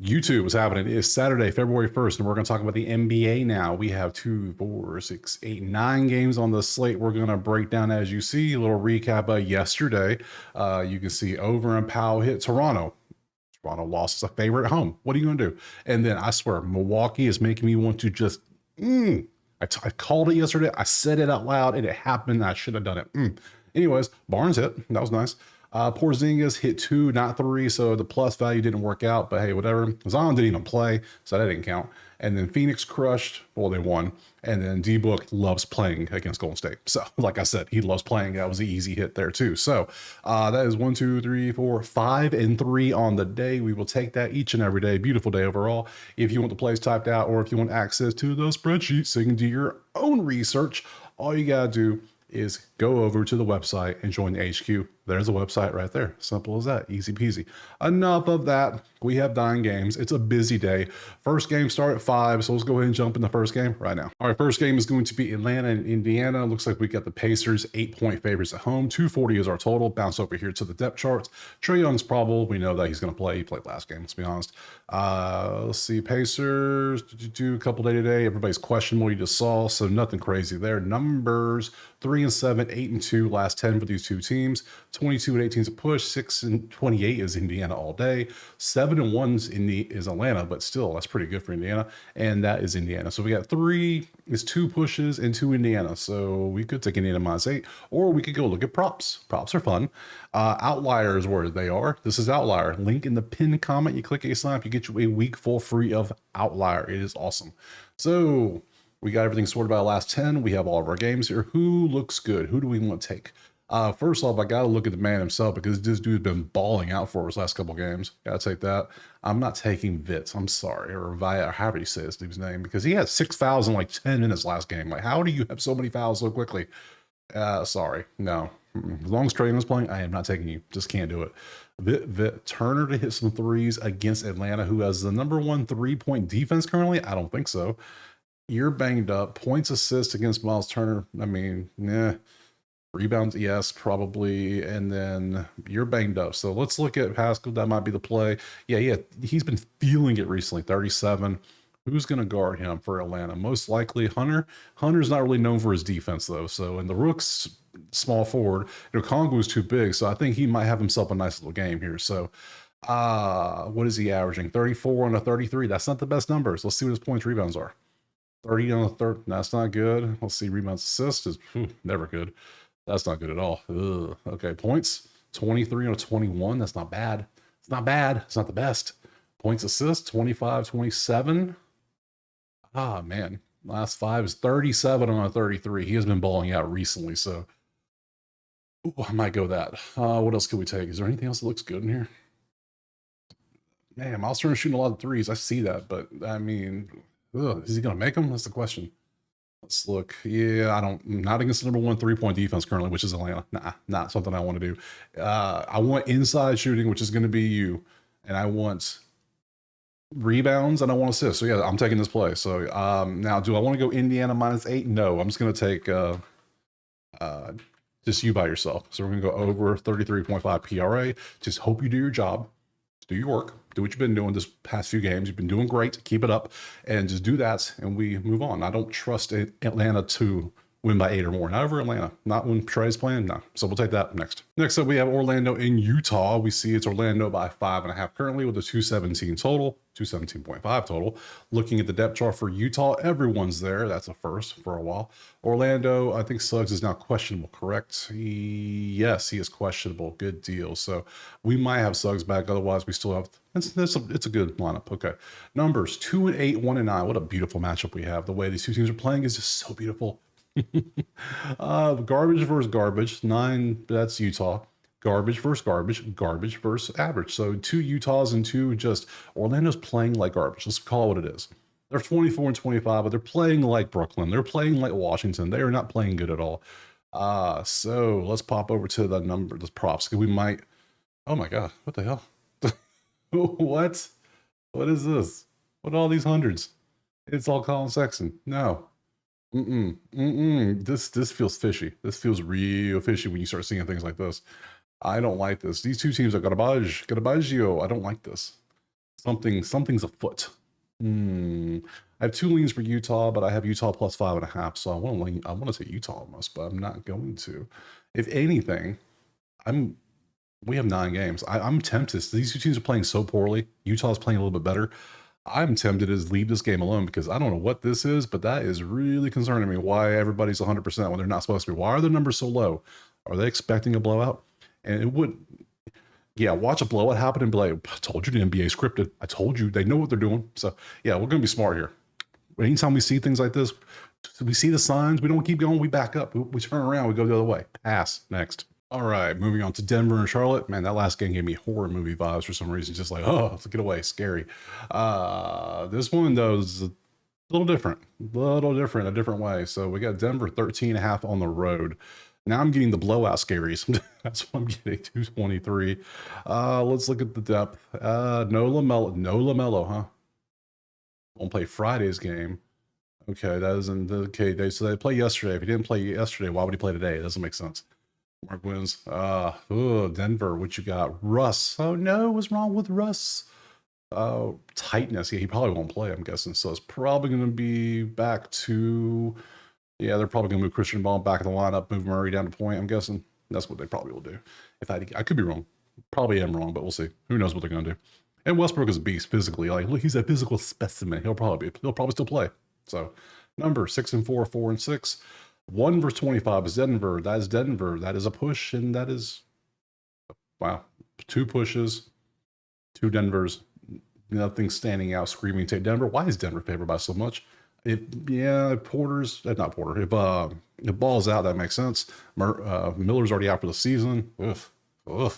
YouTube, what's happening? It's Saturday, February 1st, and we're going to talk about the NBA now. We have 2, 4, 6, 8, 9 games on the slate. We're going to break down, as you see, a little recap of yesterday. You can see over and Powell hit Toronto. Toronto lost as a favorite at home. What are you going to do? And then I swear, Milwaukee is making me want to just, I called it yesterday. I said it out loud, and it happened. I should have done it. Anyways, Barnes hit. That was nice. Porzingis hit 2, not 3, so the plus value didn't work out, but hey, whatever. Zion didn't even play, so that didn't count. And then Phoenix crushed. Well, they won. And then D-Book loves playing against Golden State. So, like I said, he loves playing. That was an easy hit there, too. So, that is 1, 2, 3, 4, 5, and 3 on the day. We will take that each and every day. Beautiful day overall. If you want the plays typed out or if you want access to those spreadsheets so you can do your own research, all you got to do is go over to the website and join the HQ. There's a website right there. Simple as that. Easy peasy. Enough of that. We have 9 games. It's a busy day. First game start at 5, so let's go ahead and jump in the first game right now. All right, first game is going to be Atlanta and Indiana. Looks like we got the Pacers 8-point favorites at home. 240 is our total. Bounce over here to the depth charts. Trae Young's probable. We know that he's going to play. He played last game, let's be honest. Let's see. Pacers, do a couple day to day. Everybody's questionable. You just saw, so nothing crazy there. Numbers 3-7, 8-2, last 10 for these two teams. 22 and 18 is a push. 6 and 28 is Indiana all day. 7 and 1 is Atlanta, but still that's pretty good for Indiana, and that is Indiana. So we got 3 is 2 pushes and 2 Indiana. So we could take Indiana -8, or we could go look at props. Props are fun. Outliers where they are. This is outlier. Link in the pinned comment. You click a sign up, you get you a week full free of outlier. It is awesome. So we got everything sorted by the last 10. We have all of our games here. Who looks good? Who do we want to take? First off, I got to look at the man himself because this dude's been balling out for his last couple games. Got to take that. I'm not taking Vitz. I'm sorry. Or Via, or however you say this dude's name, because he had 6 fouls in like 10 minutes last game. Like, how do you have so many fouls so quickly? Sorry. No. As long as Trae Young's playing, I am not taking you. Just can't do it. Vit Turner to hit some threes against Atlanta, who has the #1 3-point defense currently? I don't think so. You're banged up. Points, assists against Miles Turner. I mean, rebounds, yes, probably. And then you're banged up. So let's look at Pascal. That might be the play. Yeah. He's been feeling it recently. 37. Who's going to guard him for Atlanta? Most likely Hunter. Hunter's not really known for his defense, though. So, and the Rook's small forward. Kongu is too big. So I think he might have himself a nice little game here. So, what is he averaging? 34 on a 33. That's not the best numbers. Let's see what his points, rebounds are. 30 on a third. That's not good. Let's see. Rebounds, assists is never good. That's not good at all. Ugh. Okay, points 23 on a 21. That's not bad. It's not bad. It's not the best. Points, assists 25, 27. Ah, man. Last 5 is 37 on a 33. He has been balling out recently, so I might go that. What else can we take? Is there anything else that looks good in here? Man, Miles Turner shooting a lot of threes. I see that, but I mean, is he going to make them? That's the question. Let's look. Yeah, not against the #1 3-point defense currently, which is Atlanta. Nah, not something I want to do. I want inside shooting, which is going to be you, and I want rebounds, and I want assists. So yeah, I'm taking this play. So now, do I want to go Indiana -8? No, I'm just going to take just you by yourself. So we're going to go over 33.5 PRA. Just hope you do your job. Do your work, do what you've been doing this past few games. You've been doing great. Keep it up and just do that, and we move on. I don't trust Atlanta to win by 8 or more. Not over Atlanta. Not when Trae's playing. No. So we'll take that next. Next up, we have Orlando in Utah. We see it's Orlando by 5.5 currently with a 217 total, 217.5 total. Looking at the depth chart for Utah, everyone's there. That's a first for a while. Orlando, I think Suggs is now questionable, correct? Yes, he is questionable. Good deal. So we might have Suggs back. Otherwise, we still have. It's a good lineup. Okay. Numbers 2 and 8, 1 and 9. What a beautiful matchup we have. The way these two teams are playing is just so beautiful. Garbage versus garbage. 9, that's Utah. Garbage versus garbage. Garbage versus average. So 2 Utahs and 2 just Orlando's playing like garbage. Let's call it what it is. They're 24 and 25, but they're playing like Brooklyn. They're playing like Washington. They are not playing good at all. So let's pop over to the props. We might. Oh my god, what the hell? What? What is this? What are all these hundreds? It's all Colin Sexton. No. This feels fishy. This feels real fishy when you start seeing things like this. I don't like this. These two teams are Garbaggio. I don't like this. Something's afoot. I have two leans for Utah, but I have Utah plus 5.5, so I want to take Utah almost, but I'm not going to. If anything, I'm we have 9 games. I'm tempted. These two teams are playing so poorly. Utah's playing a little bit better. I'm tempted to just leave this game alone because I don't know what this is, but that is really concerning me. Why everybody's 100% when they're not supposed to be? Why are the numbers so low? Are they expecting a blowout? And it would, yeah, watch a blowout happen and be like, I told you the NBA scripted. I told you they know what they're doing. So yeah, we're gonna be smart here. Anytime we see things like this, we see the signs, we don't keep going, we back up, we turn around, we go the other way. Pass next. All right, moving on to Denver and Charlotte. Man, that last game gave me horror movie vibes for some reason. Just like, oh, get away, scary. This one though is a little different, a different way. So we got Denver 13.5 on the road. Now I'm getting the blowout scaries. That's what I'm getting, 223. Let's look at the depth. No LaMelo, huh? Won't play Friday's game. Okay, that isn't okay. So they play yesterday. If he didn't play yesterday, why would he play today? It doesn't make sense. Mark wins. Denver, what you got? Russ. Oh no, what's wrong with Russ? Tightness. Yeah, he probably won't play, I'm guessing. So it's probably going to be back to, yeah, they're probably going to move Christian Ball back in the lineup, move Murray down to point, I'm guessing. That's what they probably will do. If I could be wrong. Probably am wrong, but we'll see. Who knows what they're going to do. And Westbrook is a beast physically. Like, look, he's a physical specimen. He'll probably still play. So, number 6-4, 4-6. 1 versus 25 is Denver. That is Denver. That is a push, and that is, wow, 2 pushes, 2 Denvers. Nothing standing out, screaming take Denver. Why is Denver favored by so much? Porter's not Porter. If Ball's out, that makes sense. Miller's already out for the season. Ugh.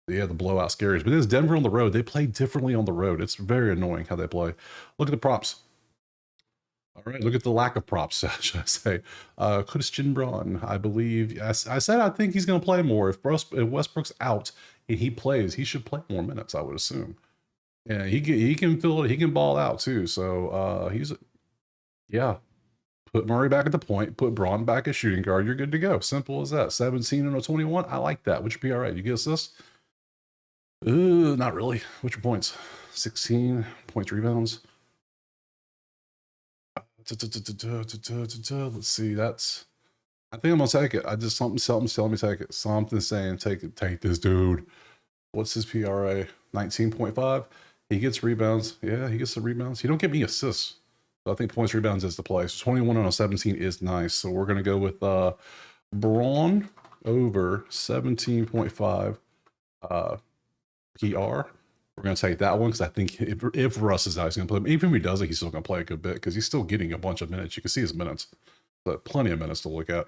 Yeah, the blowout scares. But it's Denver on the road. They play differently on the road. It's very annoying how they play. Look at the props. All right, look at the lack of props, should I say. Christian Braun, I believe. I said I think he's going to play more. If Westbrook's out and he plays, he should play more minutes, I would assume. Yeah, he can fill it. He can ball out too. So yeah. Put Murray back at the point. Put Braun back as shooting guard. You're good to go. Simple as that. 17 and a 21. I like that. What's your PRA? You get assists? Not really. What's your points? 16 points, rebounds. Let's see. I think I'm gonna take it. I just something's telling me take it. Something saying take it. Take this dude. What's his PRA? 19.5. He gets rebounds. Yeah, he gets the rebounds. He don't get me assists. So I think points, rebounds is the play. So 21 on a 17 is nice. So we're gonna go with Braun over 17.5 PR. We're going to take that one because I think if Russ is out, he's going to play. Even if he doesn't, he's still going to play a good bit because he's still getting a bunch of minutes. You can see his minutes, but plenty of minutes to look at.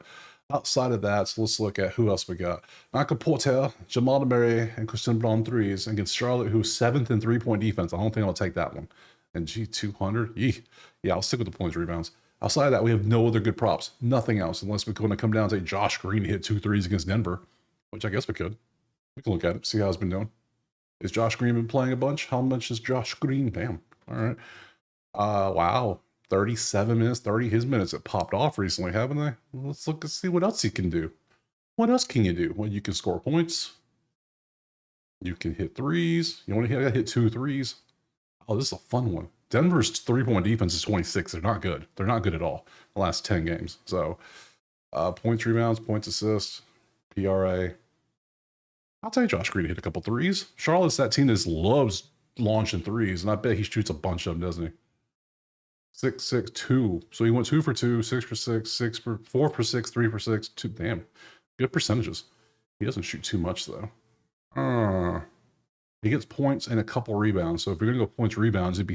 Outside of that, so let's look at who else we got. Michael Porter, Jamal Murray, and Christian Braun threes against Charlotte, who's 7th in 3-point defense. I don't think I'll take that one. And G200, yeah, I'll stick with the points, rebounds. Outside of that, we have no other good props. Nothing else, unless we're going to come down and say Josh Green hit 2 threes against Denver, which I guess we could. We can look at it, see how it's been doing. Is Josh Green been playing a bunch? How much is Josh Green? Bam. All right. Wow. 37 minutes, 30. His minutes have popped off recently, haven't they? Let's look and see what else he can do. What else can you do? Well, you can score points. You can hit threes. You want to hit 2 threes. Oh, this is a fun one. Denver's 3-point defense is 26. They're not good. They're not good at all the last 10 games. So points, rebounds, points, assists, PRA. I'll tell you, Josh Green hit a couple threes. Charlotte's that team that loves launching threes, and I bet he shoots a bunch of them, doesn't he? 6, 6, 2. So he went 2 for 2, 6 for 6, 4 for 6, 3 for 6, 2. Damn, good percentages. He doesn't shoot too much though. He gets points and a couple rebounds. So if you're gonna go points, rebounds, it'd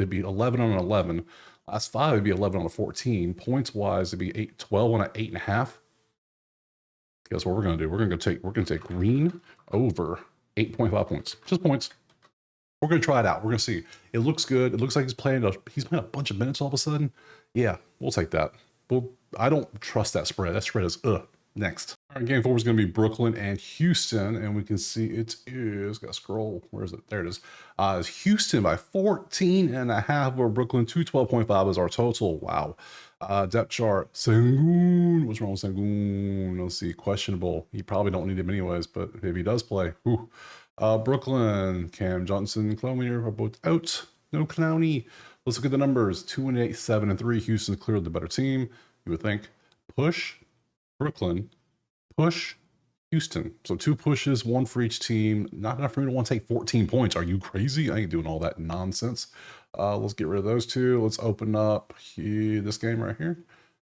be 11 on an 11. Last 5 would be 11 on a 14. Points wise, it'd be 12 on an 8.5. Guess what we're gonna do? We're gonna take Green over 8.5 points. Just points. We're gonna try it out. We're gonna see. It looks good. It looks like he's playing a bunch of minutes all of a sudden. Yeah, we'll take that. I don't trust that spread. That spread is next. All right, game 4 is gonna be Brooklyn and Houston, and we can see it is. Gotta scroll. Where is it? There it is. It's Houston by 14.5, where Brooklyn 212.5 is our total. Wow. Depth chart. Sengun. What's wrong with Sengun? Let's see. Questionable. You probably don't need him anyways, but if he does play, Brooklyn, Cam Johnson, Clomier are both out. No Clowney. Let's look at the numbers. 2-8, 7-3. Houston's clearly the better team. You would think. Push Brooklyn. Push Houston. So 2 pushes, 1 for each team. Not enough for me to want to take 14 points. Are you crazy? I ain't doing all that nonsense. Let's get rid of those 2. Let's open up this game right here.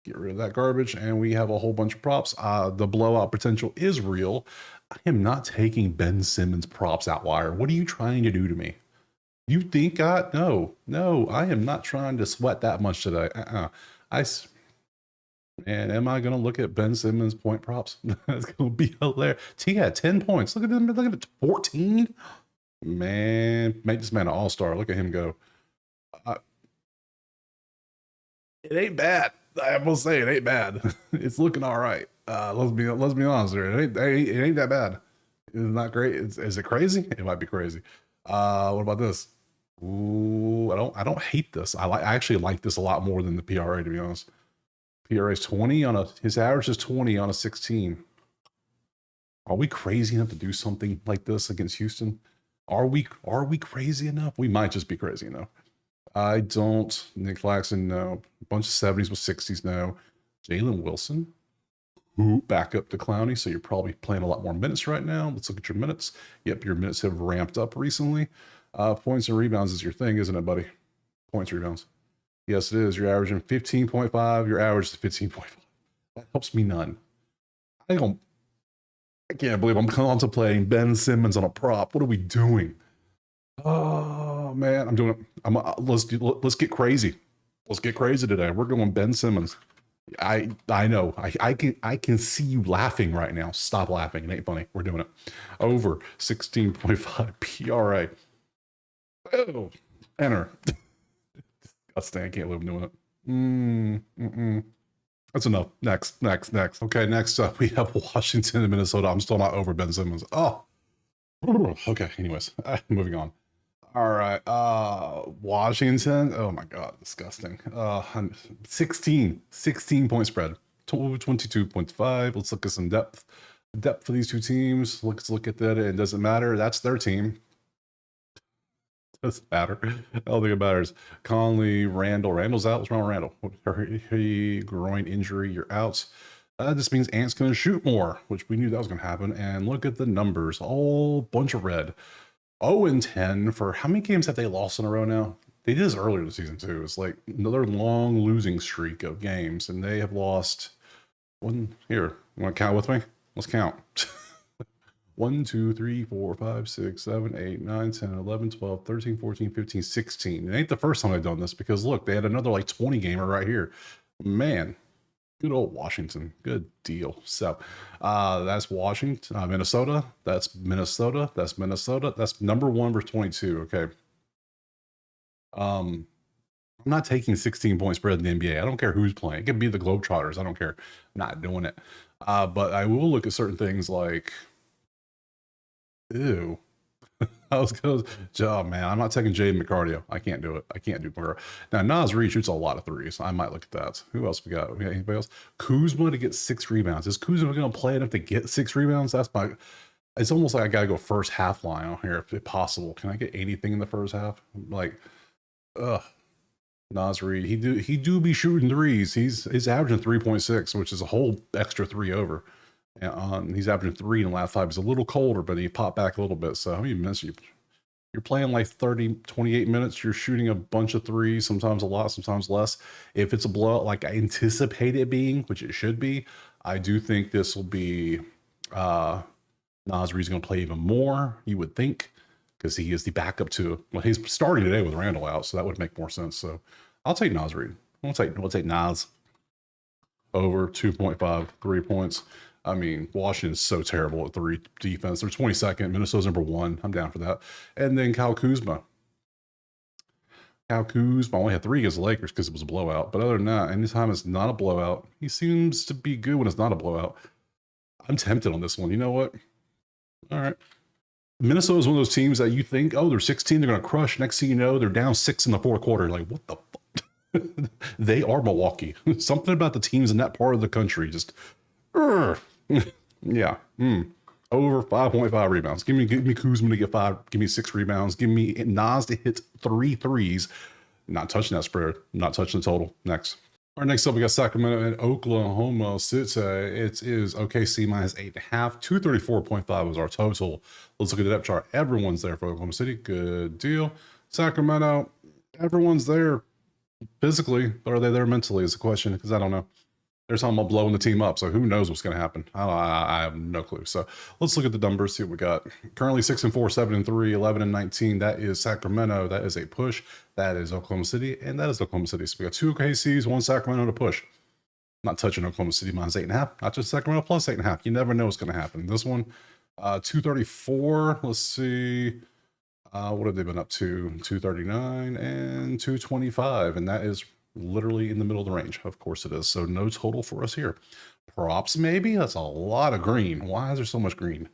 Get rid of that garbage, and we have a whole bunch of props. The blowout potential is real. I am not taking Ben Simmons props outlier. What are you trying to do to me? You think no, I am not trying to sweat that much today. And am I gonna look at Ben Simmons point props? That's gonna be hilarious. He had 10 points. Look at him, look at 14. Man, make this man an all-star. Look at him go. It ain't bad. I will say it ain't bad. It's looking all right. Let's be honest here. It ain't that bad. It's not great. Is it crazy? It might be crazy. What about this? Ooh, I don't hate this. I actually like this a lot more than the PRA, to be honest. PRA is 20 on his average is 20 on a 16. Are we crazy enough to do something like this against Houston? Are we crazy enough? We might just be crazy enough. I don't. Nick Claxton, no. A bunch of 70s with 60s, no. Jalen Wilson, back up to Clowney, so you're probably playing a lot more minutes right now. Let's look at your minutes. Yep, your minutes have ramped up recently. Points and rebounds is your thing, isn't it, buddy? Points, rebounds. Yes, it is. You're averaging 15.5. Your average is 15.5. That helps me none. I can't believe I'm contemplating Ben Simmons on a prop. What are we doing? Oh man, I'm doing it. Let's get crazy. Let's get crazy today. We're going Ben Simmons. I know. I can see you laughing right now. Stop laughing. It ain't funny. We're doing it. Over 16.5 PRA. Oh, enter. Disgusting. I can't live doing it. That's enough. Next. Okay, next up we have Washington and Minnesota. I'm still not over Ben Simmons. Oh. Okay, anyways. Moving on. All right. Washington. Oh my God, disgusting. 16 point spread. 22.5. Let's look at some depth. Depth for these two teams. Let's look at that. It doesn't matter. That's their team. Doesn't matter. I don't think it matters. Conley, Randall. Randall's out. What's wrong with Randall? Groin injury. You're out. This means Ant's going to shoot more, which we knew that was going to happen. And look at the numbers. All bunch of red. 0-10 for how many games have they lost in a row now? They did this earlier in the season too. It's like another long losing streak of games, and they have lost one. Here, you want to count with me? Let's count. 1, 2, 3, 4, 5, 6, 7, 8, 9, 10, 11, 12, 13, 14, 15, 16. It ain't the first time they've done this because look, they had another like 20 gamer right here. Man, good old Washington. Good deal. So that's Washington, Minnesota. That's Minnesota. That's Minnesota. That's number 1 versus 22. Okay. I'm not taking 16 point spread in the NBA. I don't care who's playing. It could be the Globetrotters. I don't care. I'm not doing it. But I will look at certain things like, ew. I was going oh man, I'm not taking Jaden McCardio. I can't do it. I can't do McCardio. Now, Nas Reed shoots a lot of threes. I might look at that. Who else we got? We got anybody else? Kuzma to get 6 rebounds. Is Kuzma going to play enough to get 6 rebounds? That's my. It's almost like I got to go first half line on here if possible. Can I get anything in the first half? Like, Nas Reed. He do be shooting threes. He's averaging 3.6, which is a whole extra 3 over. He's averaging 3 in the last 5. He's a little colder, but he popped back a little bit. So how many minutes you're playing like 30, 28 minutes. You're shooting a bunch of threes, sometimes a lot, sometimes less. If it's a blowout like I anticipate it being, which it should be, I do think this will be Nas Reed's going to play even more, you would think, because he is the backup to, well, he's starting today with Randall out, so that would make more sense. So I'll take Nas Reed. We'll take Nas over 2.5, 3 points. I mean, Washington's so terrible at 3 defense. They're 22nd. Minnesota's number 1. I'm down for that. And then Kyle Kuzma. Only had 3 against the Lakers because it was a blowout. But other than that, anytime it's not a blowout, he seems to be good when it's not a blowout. I'm tempted on this one. You know what? All right. Minnesota is one of those teams that you think, oh, they're 16, they're going to crush. Next thing you know, they're down 6 in the 4th quarter. Like, what the fuck? They are Milwaukee. Something about the teams in that part of the country just... yeah. Over 5.5 rebounds. Give me Kuzma to get 5. Give me 6 rebounds. Give me Nas to hit 3 threes. Not touching that spread. Not touching the total. Next. All right, next up, we got Sacramento and Oklahoma City. It is OKC minus 8.5. 234.5 is our total. Let's look at the depth chart. Everyone's there for Oklahoma City. Good deal. Sacramento, everyone's there physically, but are they there mentally is the question, because I don't know. They're talking about blowing the team up, so who knows what's going to happen? I have no clue. So let's look at the numbers, see what we got. Currently 6-4, 7-3, 11-19. That is Sacramento. That is a push. That is Oklahoma City, and that is Oklahoma City. So we got 2 OKCs, 1 Sacramento to push. Not touching Oklahoma City minus 8.5. Not just Sacramento plus 8.5. You never know what's going to happen. This one, 234. Let's see. What have they been up to? 239 and 225, and that is literally in the middle of the range. Of course it is. So no total for us here. Props, maybe? That's a lot of green. Why is there so much green?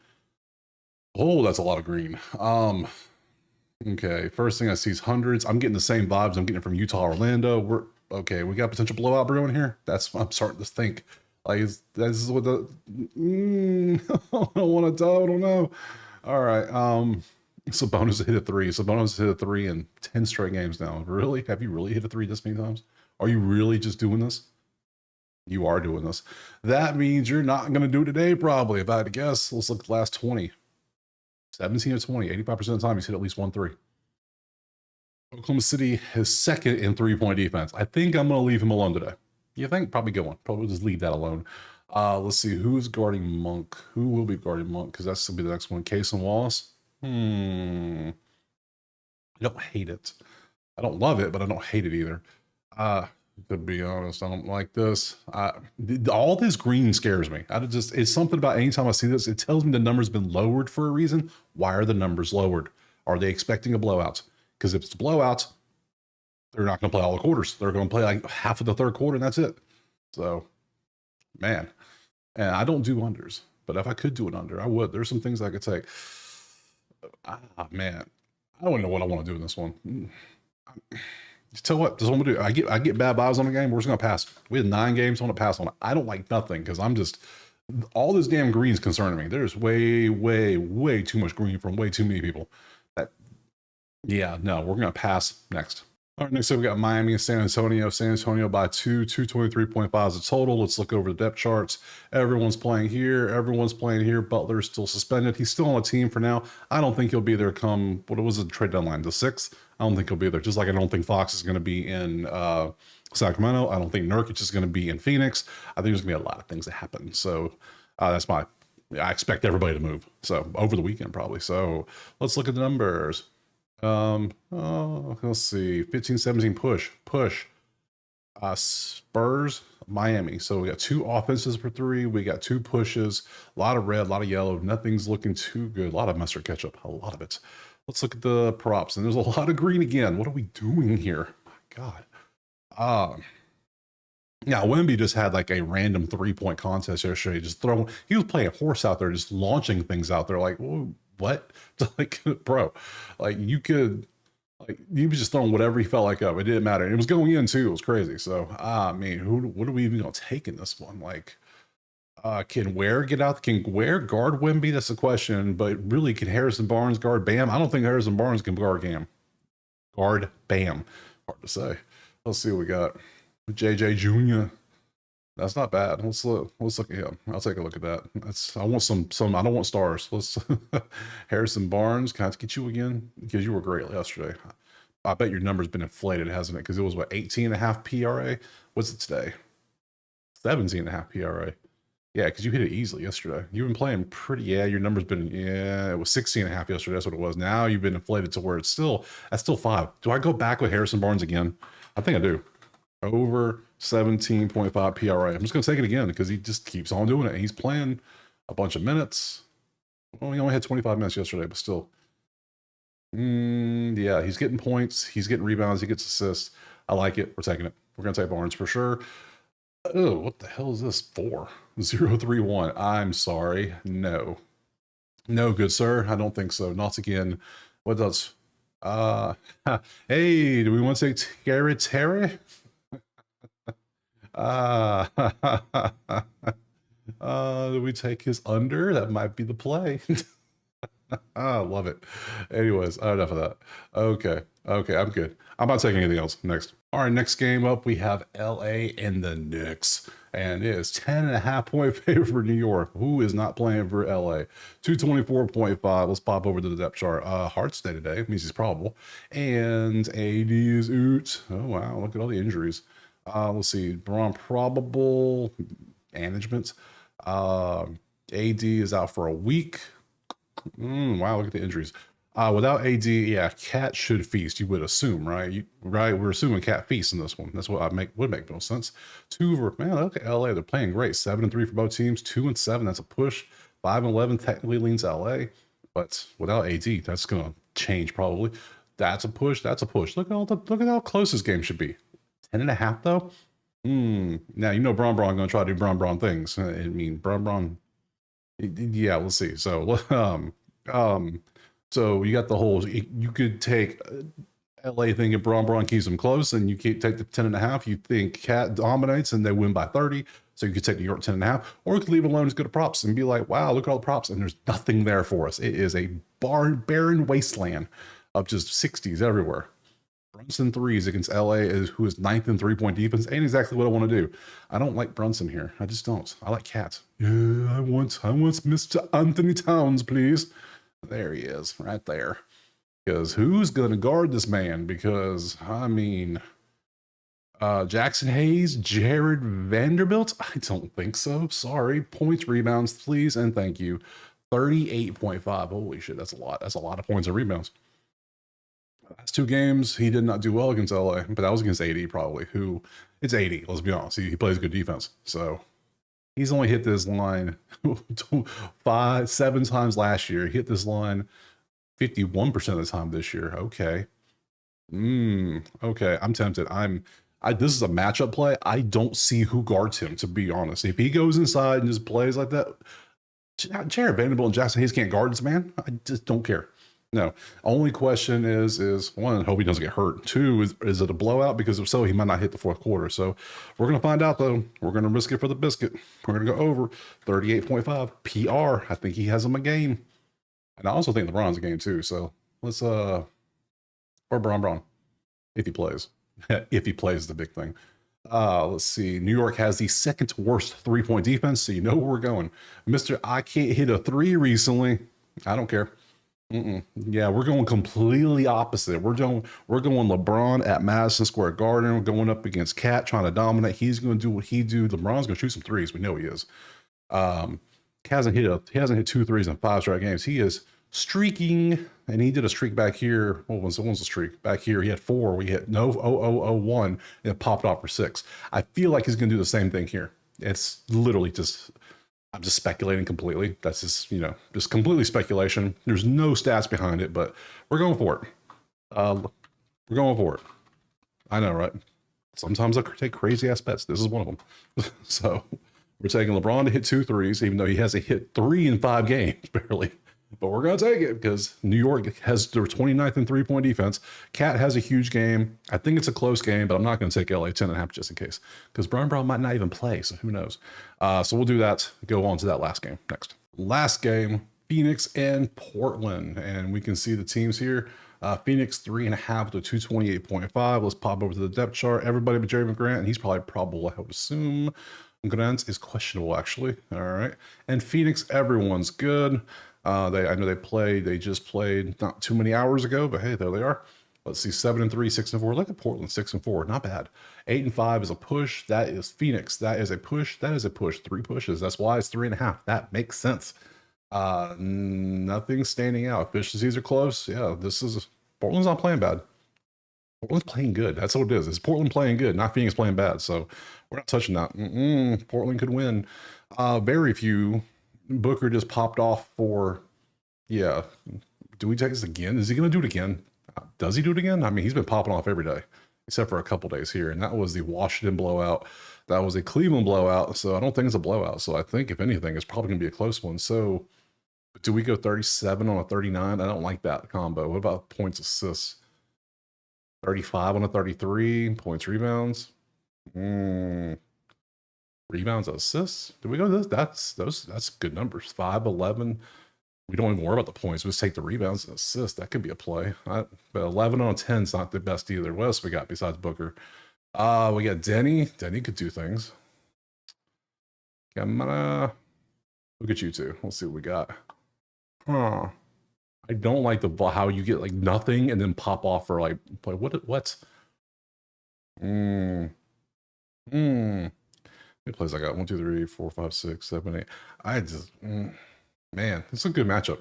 Oh, that's a lot of green. Okay, first thing I see is hundreds. I'm getting the same vibes I'm getting from Utah, Orlando. We're okay. We got potential blowout brewing here. That's what I'm starting to think. Like, this is what the I don't want to tell. I don't know. All right. Sabonis hit a 3. Sabonis hit a 3 in 10 straight games now. Really? Have you really hit a 3 this many times? Are you really just doing this? You are doing this. That means you're not going to do it today, probably, if I had to guess. Let's look at the last 20. 17 of 20, 85% of the time he's hit at least 1 3. Oklahoma City is second in 3-point defense. I think I'm going to leave him alone today. You think? Probably good one. Probably just leave that alone. Let's see. Who's guarding Monk? Who will be guarding Monk? Because that's going to be the next one. Case and Wallace. I don't hate it. I don't love it, but I don't hate it either. To be honest, I don't like this. All this green scares me. It's something about anytime I see this, it tells me the number's been lowered for a reason. Why are the numbers lowered? Are they expecting a blowout? Because if it's a blowout, they're not going to play all the quarters. They're going to play like half of the third quarter, and that's it. So, man, and I don't do unders, but if I could do an under, I would. There's some things I could take. Man, I don't know what I want to do in this one. Just tell what, this is what I'm gonna do. I get bad vibes on the game. We're just gonna pass. We had 9 games. I want to pass on it. I don't like nothing because I'm just all this damn green is concerning me. There's way too much green from way too many people. Yeah, no, we're gonna pass next. All right, next up we got Miami and San Antonio. San Antonio by 223.5 is the total. Let's look over the depth charts. Everyone's playing here. Everyone's playing here. Butler's still suspended. He's still on a team for now. I don't think he'll be there come, what was the trade deadline? The 6th? I don't think he'll be there. Just like I don't think Fox is going to be in Sacramento. I don't think Nurkic is going to be in Phoenix. I think there's going to be a lot of things that happen. So that's I expect everybody to move. So over the weekend probably. So let's look at the numbers. Let's see, 15-17 push. Spurs, Miami. So we got 2 offenses per 3. We got 2 pushes. A lot of red, a lot of yellow. Nothing's looking too good. A lot of mustard ketchup. A lot of it. Let's look at the props. And there's a lot of green again. What are we doing here? My God. Yeah, Wemby just had like a random 3-point contest yesterday. He was playing horse out there, just launching things out there. Like, whoa, what? Like, bro, like you was just throwing whatever he felt like up. It didn't matter. And it was going in too. It was crazy. So, what are we even going to take in this one? Like, can Ware get out? Can Ware guard Wemby? That's the question. But really, can Harrison Barnes guard Bam? I don't think Harrison Barnes can guard Bam. Hard to say. Let's see what we got. JJ Jr. That's not bad. Let's look at him. I'll take a look at that. I want some. I don't want stars. Let's Harrison Barnes. Can I get you again? Because you were great yesterday. I bet your number's been inflated, hasn't it? Because it was what, 18.5 PRA? What's it today? 17.5 PRA. Yeah, because you hit it easily yesterday. You've been playing pretty. Yeah, your number's been. Yeah, it was 16.5 yesterday. That's what it was. Now you've been inflated to where that's still 5. Do I go back with Harrison Barnes again? I think I do. Over 17.5 PRA. I'm just going to take it again because he just keeps on doing it. He's playing a bunch of minutes. Well, he only had 25 minutes yesterday, but still. Yeah, he's getting points. He's getting rebounds. He gets assists. I like it. We're taking it. We're going to take Barnes for sure. Oh, what the hell is this for? 031. I'm sorry. No. No, good sir. I don't think so. Not again. What does? Hey, do we want to take Terry? Do we take his under? That might be the play. I love it. Anyways, enough of that. Okay. Okay, I'm good. I'm not taking anything else. Next. All right, next game up, we have LA and the Knicks. And it is 10.5 point favorite for New York. Who is not playing for LA? 224.5. Let's pop over to the depth chart. Heart's day today means he's probable. And AD is out. Oh, wow. Look at all the injuries. Let's see. Braun probable management. AD is out for a week. Wow, look at the injuries. Without AD, yeah, Cat should feast. You would assume, right? Right? We're assuming Cat feasts in this one. That's what would make no sense. Two for man. Look at LA. They're playing great. 7-3 for both teams. 2-7. That's a push. 5-11 technically leans LA, but without AD, that's gonna change probably. That's a push. That's a push. Look at how close this game should be. 10.5 though. Now you know Bron gonna try to do Bron things. I mean Bron. Yeah, we'll see. So, so you got the whole. You could take LA thing if Braun keeps them close, and you can't take the 10.5. You think Cat dominates and they win by 30, so you could take New York 10.5, or you could leave it alone, just go to props and be like, wow, look at all the props, and there's nothing there for us. It is a barren wasteland of just 60s everywhere. Brunson threes against LA, who is ninth in 3-point defense. Ain't exactly what I want to do. I don't like Brunson here. I just don't. I like Cat. Yeah, I want Mr. Anthony Towns, please. There he is, right there. Because who's gonna guard this man? Because I mean, Jackson Hayes, Jared Vanderbilt. I don't think so. Sorry. Points, rebounds, please, and thank you. 38.5. Holy shit, that's a lot. That's a lot of points and rebounds. Last two games, he did not do well against LA, but that was against AD probably, who it's AD, let's be honest. He plays good defense. So he's only hit this line 7 times last year. He hit this line 51% of the time this year. Okay. Okay. I'm tempted. This is a matchup play. I don't see who guards him, to be honest. If he goes inside and just plays like that, Jared Vanderbilt and Jackson Hayes can't guard this man. I just don't care. No. Only question is one, hope he doesn't get hurt. Two, is it a blowout? Because if so, he might not hit the fourth quarter. So we're gonna find out though. We're gonna risk it for the biscuit. We're gonna go over 38.5 PR. I think he has him a game, and I also think LeBron's a game too. So let's or Braun if he plays. If he plays, the big thing. Let's see. New York has the second worst 3-point defense, so you know where we're going. Mr. I can't hit a 3 recently. I don't care. Yeah, we're going completely opposite. We're going LeBron at Madison Square Garden. We're going up against Cat trying to dominate. He's going to do what he do. LeBron's going to shoot some threes. We know he is. He hasn't hit 2 threes in 5 straight games. He is streaking, and he did a streak back here. What was the streak back here? He had 4. We hit 0-0-0-1 and it popped off for 6. I feel like he's going to do the same thing here. It's literally just. I'm just speculating completely. That's just completely speculation. There's no stats behind it, but we're going for it. We're going for it. I know, right? Sometimes I take crazy ass bets. This is one of them. So we're taking LeBron to hit 2 threes, even though he hasn't hit 3 in 5 games, barely. But we're going to take it because New York has their 29th in 3-point defense. Cat has a huge game. I think it's a close game, but I'm not going to take LA 10.5 just in case because Brown might not even play, so who knows? So we'll do that. Go on to that last game next. Last game, Phoenix and Portland. And we can see the teams here. Phoenix 3.5 to 228.5. Let's pop over to the depth chart. Everybody but Jeremy Grant, and he's probably probable, I would assume. Grant is questionable, actually. All right. And Phoenix, everyone's good. I know they just played not too many hours ago, but hey, there they are. Let's see, 7-3, 6-4. Look at Portland, 6-4. Not bad. 8-5 is a push. That is Phoenix. That is a push. That is a push. 3 pushes. That's why it's 3.5. That makes sense. Nothing standing out. Efficiencies are close. Yeah, Portland's not playing bad. Portland's playing good. That's what it is. It's Portland playing good, not Phoenix playing bad. So we're not touching that. Portland could win. Very few. Booker just popped off for, yeah. Do we take this again? Is he going to do it again? Does he do it again? I mean, he's been popping off every day, except for a couple days here. And that was the Washington blowout. That was a Cleveland blowout. So I don't think it's a blowout. So I think, if anything, it's probably going to be a close one. So do we go 37 on a 39? I don't like that combo. What about points, assists? 35 on a 33, points, rebounds. Rebounds, assists. Did we go this? That's good numbers. 5, 11. We don't even worry about the points. We just take the rebounds and assists. That could be a play. But 11 on 10 is not the best either. What else we got besides Booker? We got Denny. Denny could do things. Camera. Look at you two. Let's see what we got. Huh. I don't like how you get like nothing and then pop off for like what? How many plays I got? 1, 2, 3, 4, 5, 6, 7, 8. I just man, it's a good matchup.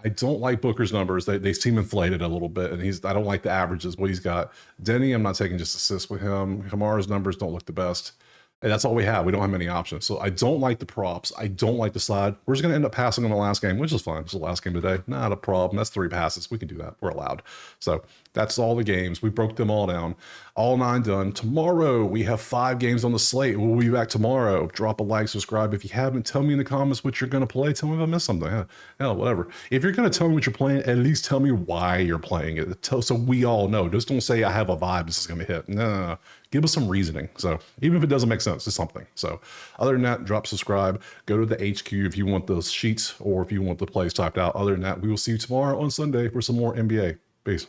I don't like Booker's numbers. They seem inflated a little bit, and I don't like the averages, what he's got. Denny, I'm not taking just assists with him. Kamara's numbers don't look the best. And that's all we have. We don't have many options. So I don't like the props. I don't like the side. We're just going to end up passing on the last game, which is fine. It's the last game today. Not a problem. That's 3 passes. We can do that. We're allowed. So that's all the games. We broke them all down. All 9 done. Tomorrow, we have 5 games on the slate. We'll be back tomorrow. Drop a like, subscribe. If you haven't, tell me in the comments what you're going to play. Tell me if I missed something. Hell, whatever. If you're going to tell me what you're playing, at least tell me why you're playing it. So we all know. Just don't say I have a vibe this is going to hit. No. Give us some reasoning. So even if it doesn't make sense, it's something. So other than that, drop subscribe, go to the HQ if you want those sheets or if you want the plays typed out. Other than that, we will see you tomorrow on Sunday for some more NBA. Peace.